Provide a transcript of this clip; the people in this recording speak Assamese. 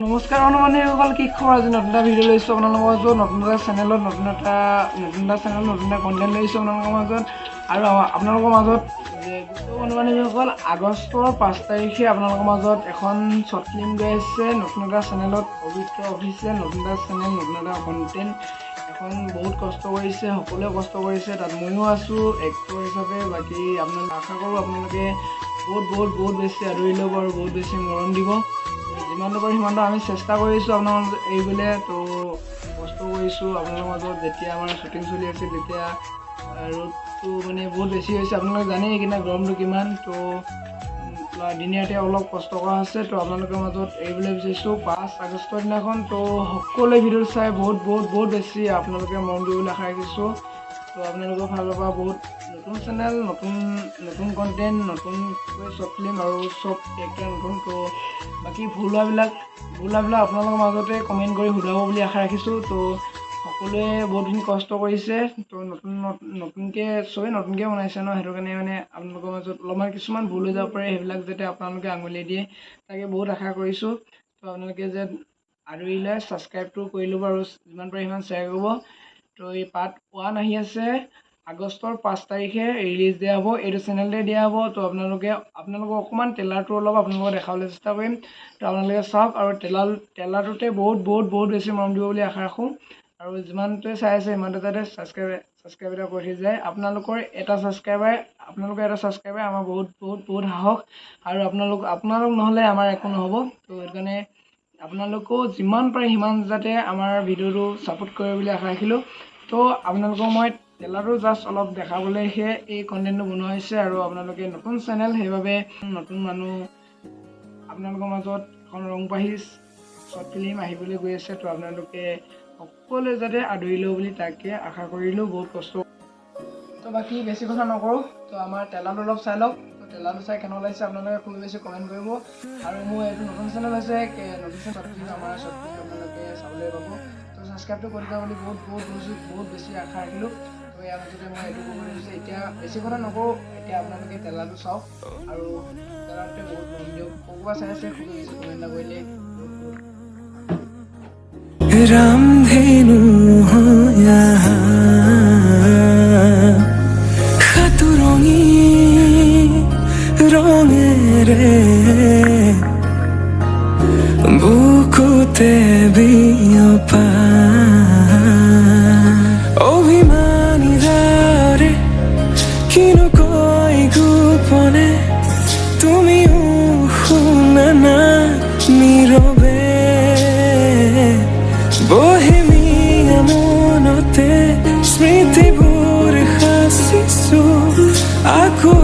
নমস্কাৰ অনুমানীসকল, কি খবৰ? আজি নতুন এটা ভিডিঅ' লৈছোঁ আপোনালোকৰ মাজত, নতুন এটা চেনেলত নতুন এটা কণ্টেণ্ট লৈছোঁ আপোনালোকৰ মাজত। আৰু আপোনালোকৰ মাজত যে অনুমানীসকল, আগষ্টৰ 5 তাৰিখে আপোনালোকৰ মাজত এখন শ্বৰ্ট ফিল্ম গৈ আছে নতুন এটা চেনেলত, পবিত্ৰ অফিচিয়েল, নতুন এটা চেনেল, নতুন এটা কণ্টেণ্ট। এখন বহুত কষ্ট কৰিছে, সকলোৱে কষ্ট কৰিছে, তাত ময়ো আছোঁ এক্টৰ হিচাপে। বাকী আপোনালোকে আশা কৰোঁ আপোনালোকে বহুত বেছি আদৰি ল'ব আৰু বহুত বেছি মৰম দিব। যিমানটো পাৰোঁ সিমানটো আমি চেষ্টা কৰিছোঁ আপোনালোকৰ মাজত এৰিবলৈ, তো কষ্ট কৰিছোঁ আপোনালোকৰ মাজত। যেতিয়া আমাৰ শ্বুটিং চলি আছিল তেতিয়া ৰ'দটো মানে বহুত বেছি হৈছে, আপোনালোকে জানেই এইকেইদিনা গৰমটো কিমান। তো দিনে ৰাতি অলপ কষ্ট কৰা হৈছে, তো আপোনালোকৰ মাজত এৰিবলৈ বিচাৰিছোঁ 5 আগষ্টৰ দিনাখন। তো সকলোৱে ভিডিঅ' চাই বহুত বেছি আপোনালোকে মৰম দিবলৈ আশা ৰাখিছোঁ। তো আপোনালোকৰ ফালৰ পৰা বহুত নতুন চেনেল, নতুন কণ্টেণ্ট, নতুনকৈ শ্বৰ্ট ফিল্ম আৰু চব কেৰেক্টাৰ নতুন। তো বাকী ভুল হোৱাবিলাক আপোনালোকৰ মাজতে কমেণ্ট কৰি সোধাব বুলি আশা ৰাখিছোঁ। তো সকলোৱে বহুতখিনি কষ্ট কৰিছে, তো নতুনকৈ চবেই নতুনকৈ বনাইছে ন, সেইটো কাৰণে মানে আপোনালোকৰ মাজত অলপমান কিছুমান ভুল হৈ যাব পাৰে, সেইবিলাক যাতে আপোনালোকে আঙুলিয়াই দিয়ে তাকে বহুত আশা কৰিছোঁ। তো আপোনালোকে যে আদৰি লৈ ছাবস্ক্ৰাইবটো কৰি ল'ব আৰু যিমান পাৰে সিমান শ্বেয়াৰ কৰিব। তো এই পাৰ্ট 1 আহি আছে আগষ্টৰ 5 তাৰিখে ৰিলিজ দিয়া হ'ব, এইটো চেনেলতে দিয়া হ'ব। তো আপোনালোকে অকণমান ট্ৰেইলাৰটো অলপ আপোনালোকক দেখাবলৈ চেষ্টা কৰিম, তো আপোনালোকে চাওক। আৰু ট্ৰেইলাৰটোতে বহুত বেছি মৰম দিব বুলি আশা ৰাখোঁ। আৰু যিমানটোৱে চাই আছে সিমানটো যাতে ছাবস্ক্ৰাইব এটা কৰি যায়। আপোনালোকৰ এটা ছাবস্ক্ৰাইবাৰে আমাৰ বহুত সাহস, আৰু আপোনালোক নহ'লে আমাৰ একো নহ'ব। তো সেইটো কাৰণে আপোনালোকেও যিমান পাৰে সিমান যাতে আমাৰ ভিডিঅ'টো ছাপোৰ্ট কৰে বুলি আশা ৰাখিলোঁ। তো আপোনালোকক মই ট্ৰেইলাৰটো জাষ্ট অলপ দেখাবলৈহে এই কণ্টেণ্টটো বনোৱা হৈছে। আৰু আপোনালোকে নতুন চেনেল, সেইবাবে নতুন মানুহ আপোনালোকৰ মাজত এখন ৰংবাহী শ্বৰ্ট ফিল্ম আহিবলৈ গৈ আছে। তো আপোনালোকে সকলোৱে যাতে আদৰি লওঁ বুলি তাকে আশা কৰিলোঁ। বহুত কষ্ট। তো বাকী বেছি কথা নকৰোঁ, তো আমাৰ ট্ৰেইলাৰটো অলপ চাই লওক। তো ট্ৰেইলাৰটো চাই কেনেকুৱা লাগিছে আপোনালোকে খুব বেছি কমেণ্ট কৰিব। আৰু মোৰ এইটো নতুন চেনেল হৈছে, নতুন শ্বৰ্ট ফিল্ম, আমাৰ শ্বৰ্ট ফিল্ম আপোনালোকে চাবলৈ পাব। তো ছাবস্ক্ৰাইবটো কৰি দিব বুলি বহুত বেছি আশা ৰাখিলোঁ। তো ইয়াৰ মাজতে মই এইটো ক'ব বিচাৰিছোঁ, এতিয়া বেছি কথা নকৰোঁ, এতিয়া আপোনালোকে ট্ৰেইলাৰটো চাওক আৰু ট্ৰেইলাৰটোতে বহুত মৰম দিয়ক। ক'ৰবাত চাই আছে খুব বেছি কমেণ্ট এটা কৰিলে रामधेनु हो यहाँ खतुरंगी रंगेरे बुकुते बियपा अभिमानी दारे किनु कोई गोपने तुमिও শুনা না নীরবে বহেমিয়া মনতে স্মৃতিবোৰ সাঁচিছো আকৌ